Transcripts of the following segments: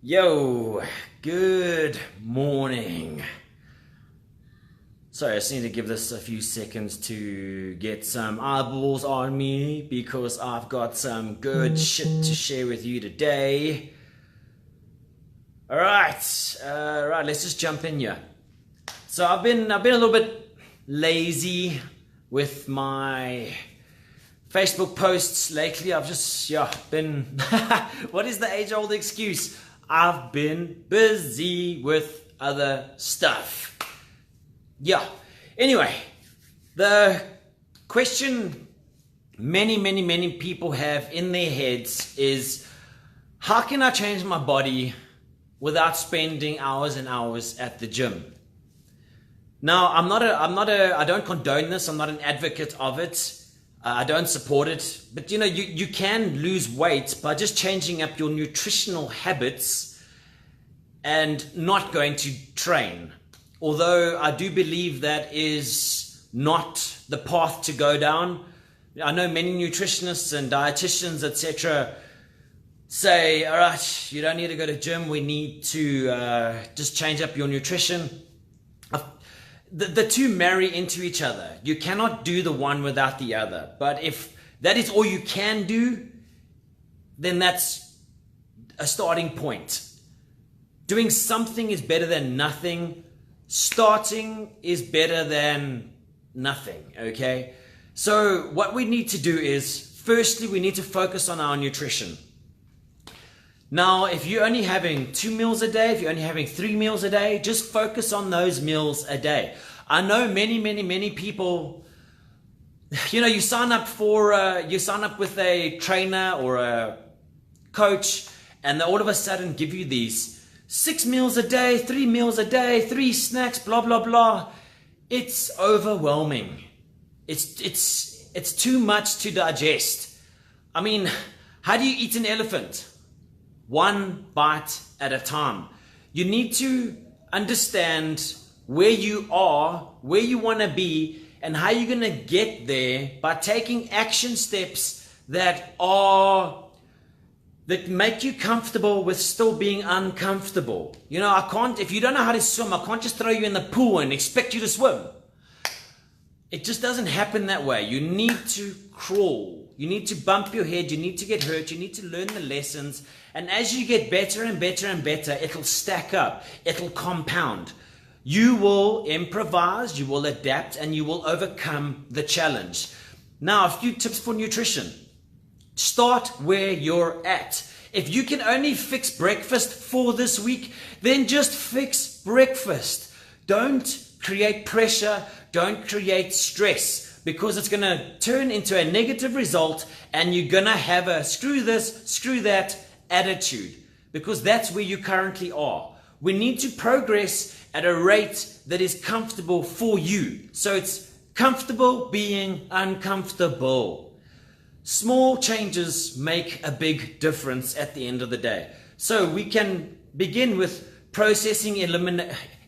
Yo, good morning. Sorry, I just need to give this a few seconds to get some eyeballs on me because I've got some good shit to share with you today. Alright, let's just jump in here. So I've been a little bit lazy with my Facebook posts lately. I've just been what is the age-old excuse? I've been busy with other stuff. Anyway, the question many people have in their heads is, how can I change my body without spending hours and hours at the gym? Now, I don't condone this. I'm not an advocate of it. I don't support it, but you can lose weight by just changing up your nutritional habits and not going to train. Although I do believe that is not the path to go down. I know many nutritionists and dietitians, etc., say, all right, you don't need to go to gym. We need to just change up your nutrition. The two marry into each other. You cannot do the one without the other. But if that is all you can do, then that's a starting point. Doing something is better than nothing. Starting is better than nothing, okay? So what we need to do is, firstly, we need to focus on our nutrition. Now, if you're only having 2 meals a day, if you're only having 3 meals a day, just focus on those meals a day. I know many people, you sign up with a trainer or a coach, and they all of a sudden give you these 6 meals a day, 3 meals a day, 3 snacks, blah, blah, blah. It's overwhelming. It's too much to digest. I mean, how do you eat an elephant? One bite at a time. You need to understand where you are, where you want to be, and how you're going to get there by taking action steps that make you comfortable with still being uncomfortable. If you don't know how to swim, I can't just throw you in the pool and expect you to swim. It just doesn't happen that way. You need to crawl. You need to bump your head. You need to get hurt. You need to learn the lessons. And as you get better and better and better, it'll stack up. It'll compound. You will improvise, you will adapt, and you will overcome the challenge. Now, a few tips for nutrition. Start where you're at. If you can only fix breakfast for this week, then just fix breakfast. Don't create pressure. Don't create stress, because it's going to turn into a negative result, and you're going to have a screw this, screw that attitude, because that's where you currently are. We need to progress at a rate that is comfortable for you. So it's comfortable being uncomfortable. Small changes make a big difference at the end of the day. So we can begin with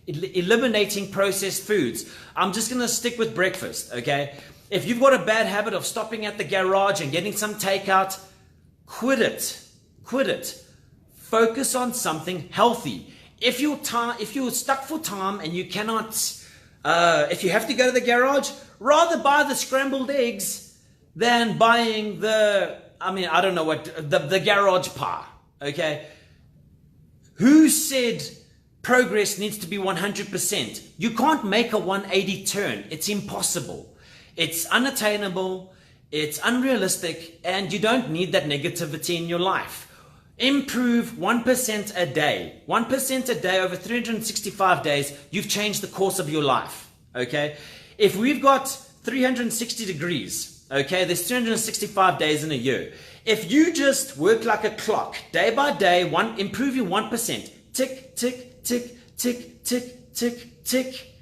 eliminating processed foods. I'm just going to stick with breakfast, okay? If you've got a bad habit of stopping at the garage and getting some takeout, quit it. Focus on something healthy. If you're stuck for time and you cannot, if you have to go to the garage, rather buy the scrambled eggs than buying the garage pie, okay? Who said progress needs to be 100%? You can't make a 180 turn. It's impossible. It's unattainable. It's unrealistic. And you don't need that negativity in your life. Improve 1% a day. 1% a day over 365 days, you've changed the course of your life, okay? If we've got 360 degrees, okay, there's 365 days in a year. If you just work like a clock, day by day, improving 1%, tick, tick, tick, tick, tick, tick, tick,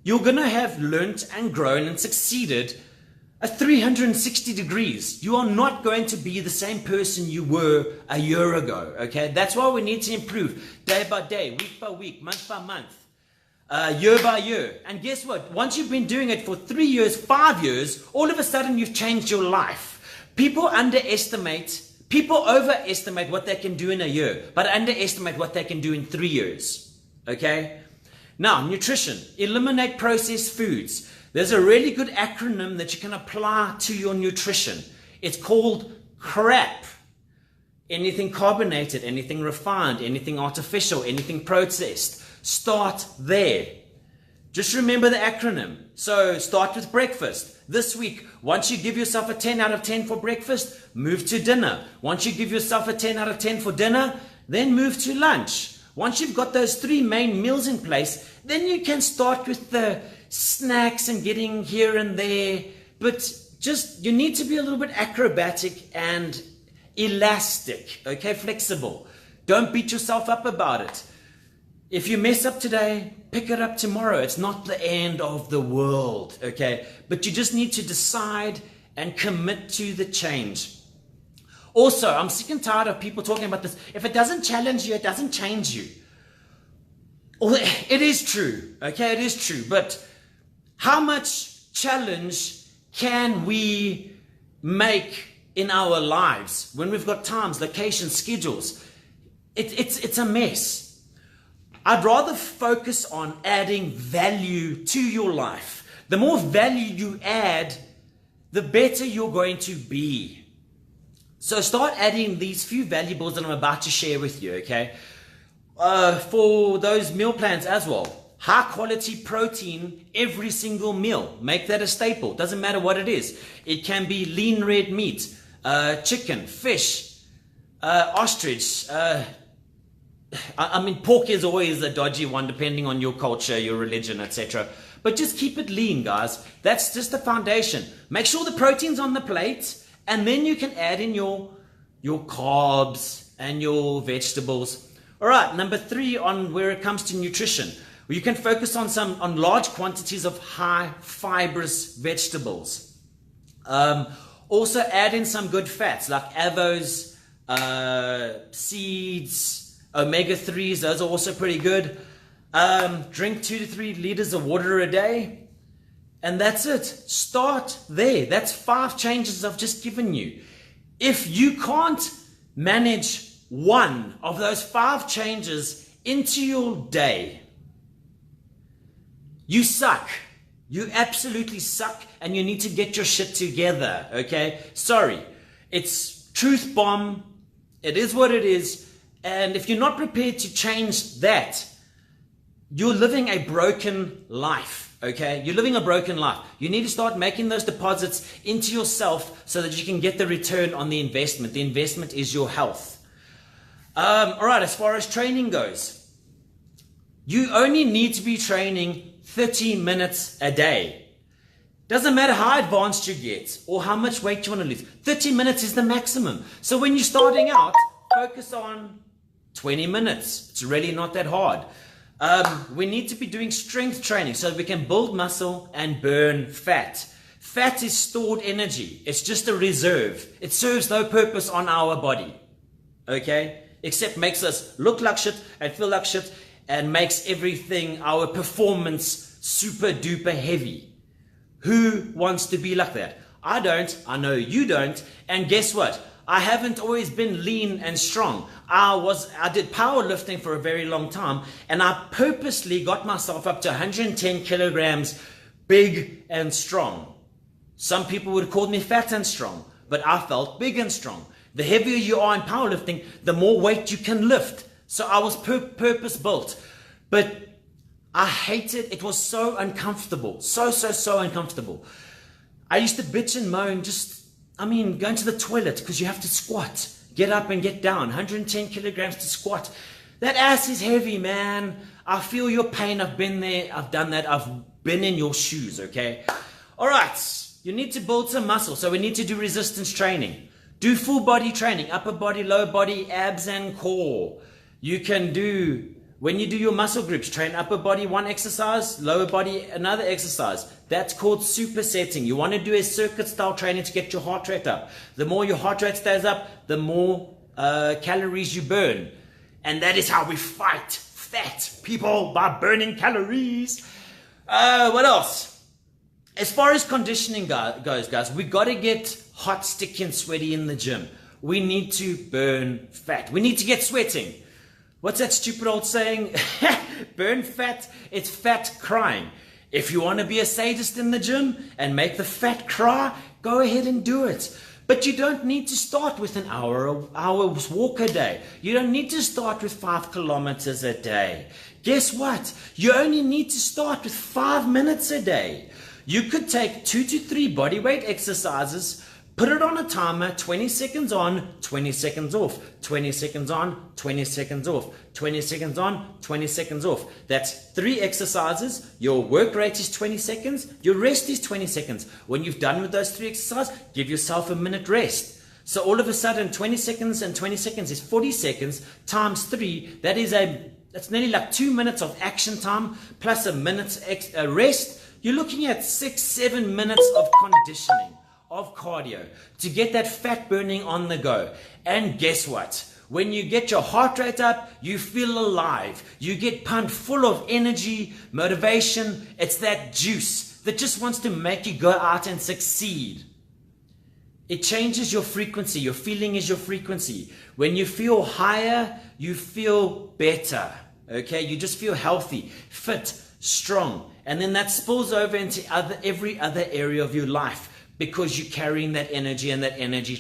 you're going to have learnt and grown and succeeded at 360 degrees. You are not going to be the same person you were a year ago, okay? That's why we need to improve day by day, week by week, month by month, year by year. And guess what? Once you've been doing it for 3 years, 5 years, all of a sudden you've changed your life. People underestimate People overestimate what they can do in a year, but underestimate what they can do in 3 years. Okay? Now, nutrition. Eliminate processed foods. There's a really good acronym that you can apply to your nutrition. It's called CRAP. Anything carbonated, anything refined, anything artificial, anything processed. Start there. Just remember the acronym. So start with breakfast. This week, once you give yourself a 10 out of 10 for breakfast, move to dinner. Once you give yourself a 10 out of 10 for dinner, then move to lunch. Once you've got those 3 main meals in place, then you can start with the snacks and getting here and there. But just, you need to be a little bit acrobatic and elastic, okay, flexible. Don't beat yourself up about it. If you mess up today, pick it up tomorrow. It's not the end of the world, okay? But you just need to decide and commit to the change. Also, I'm sick and tired of people talking about this. If it doesn't challenge you, it doesn't change you. Well, it is true, okay? It is true. But how much challenge can we make in our lives when we've got times, locations, schedules? It's a mess. I'd rather focus on adding value to your life. The more value you add, the better you're going to be. So start adding these few valuables that I'm about to share with you, okay? For those meal plans as well. High quality protein every single meal. Make that a staple. Doesn't matter what it is. It can be lean red meat, chicken, fish, ostrich, I mean, pork is always a dodgy one depending on your culture, your religion, etc. But just keep it lean, guys. That's just the foundation. Make sure the protein's on the plate, and then you can add in your carbs and your vegetables. All right, number 3 on where it comes to nutrition. You can focus on large quantities of high fibrous vegetables. Also add in some good fats like avos, seeds, omega-3s, those are also pretty good. Drink 2 to 3 liters of water a day. And that's it. Start there. That's 5 changes I've just given you. If you can't manage one of those 5 changes into your day, you suck. You absolutely suck, and you need to get your shit together, okay? Sorry. It's truth bomb. It is what it is. And if you're not prepared to change that, you're living a broken life, okay? You're living a broken life. You need to start making those deposits into yourself so that you can get the return on the investment. The investment is your health. All right, as far as training goes, you only need to be training 30 minutes a day. Doesn't matter how advanced you get or how much weight you want to lose. 30 minutes is the maximum. So when you're starting out, focus on 20 minutes. It's really not that hard. We need to be doing strength training so that we can build muscle and burn fat. Fat is stored energy. It's just a reserve. It serves no purpose on our body. Okay? Except makes us look like shit and feel like shit and makes everything, our performance, super duper heavy. Who wants to be like that? I don't. I know you don't. And guess what? I haven't always been lean and strong. I did powerlifting for a very long time, and I purposely got myself up to 110 kilograms, big and strong. Some people would have called me fat and strong, but I felt big and strong. The heavier you are in powerlifting, the more weight you can lift. So I was purpose built, but I hated, it was so uncomfortable, so uncomfortable. I used to bitch and moan, going to the toilet because you have to squat, get up and get down, 110 kilograms to squat. That ass is heavy, man. I feel your pain. I've been there. I've done that. I've been in your shoes, okay? All right. You need to build some muscle. So we need to do resistance training. Do full body training, upper body, lower body, abs and core. You can do, when you do your muscle groups, train upper body one exercise, lower body another exercise. That's called supersetting. You want to do a circuit style training to get your heart rate up. The more your heart rate stays up, the more calories you burn. And that is how we fight fat people, by burning calories. What else? As far as conditioning goes, guys, we got to get hot, sticky, and sweaty in the gym. we need to burn fat. We need to get sweating. What's that stupid old saying? Burn fat, it's fat crying. If you want to be a sadist in the gym and make the fat cry, go ahead and do it. But you don't need to start with an hour's walk a day. You don't need to start with 5 kilometers a day. Guess what? You only need to start with 5 minutes a day. You could take 2 to 3 bodyweight exercises, put it on a timer, 20 seconds on, 20 seconds off, 20 seconds on, 20 seconds off, 20 seconds on, 20 seconds off. That's 3 exercises. Your work rate is 20 seconds. Your rest is 20 seconds. When you've done with those 3 exercises, give yourself a minute rest. So all of a sudden, 20 seconds and 20 seconds is 40 seconds times 3. That's nearly like 2 minutes of action time plus a minute's rest. You're looking at 6-7 minutes of conditioning, of cardio, to get that fat burning on the go. And guess what? When you get your heart rate up, you feel alive. You get pumped full of energy, motivation. It's that juice that just wants to make you go out and succeed. It changes your frequency. Your feeling is your frequency. When you feel higher, you feel better. Okay? You just feel healthy, fit, strong. And then that spills over into every other area of your life, because you're carrying that energy, and that energy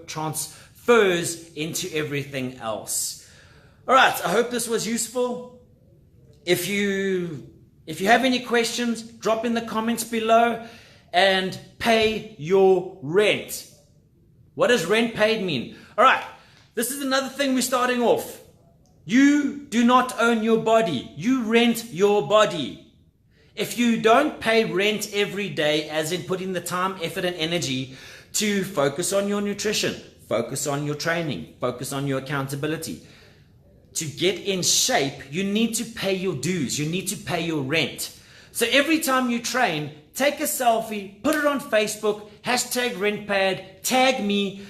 transfers into everything else. All right, I hope this was useful. If you have any questions, drop in the comments below. And pay your rent. What does rent paid mean? All right, this is another thing we're starting off. You do not own your body. You rent your body. If you don't pay rent every day, as in putting the time, effort, and energy to focus on your nutrition, focus on your training, focus on your accountability, to get in shape, you need to pay your dues. You need to pay your rent. So every time you train, take a selfie, put it on Facebook, #RentPad, tag me.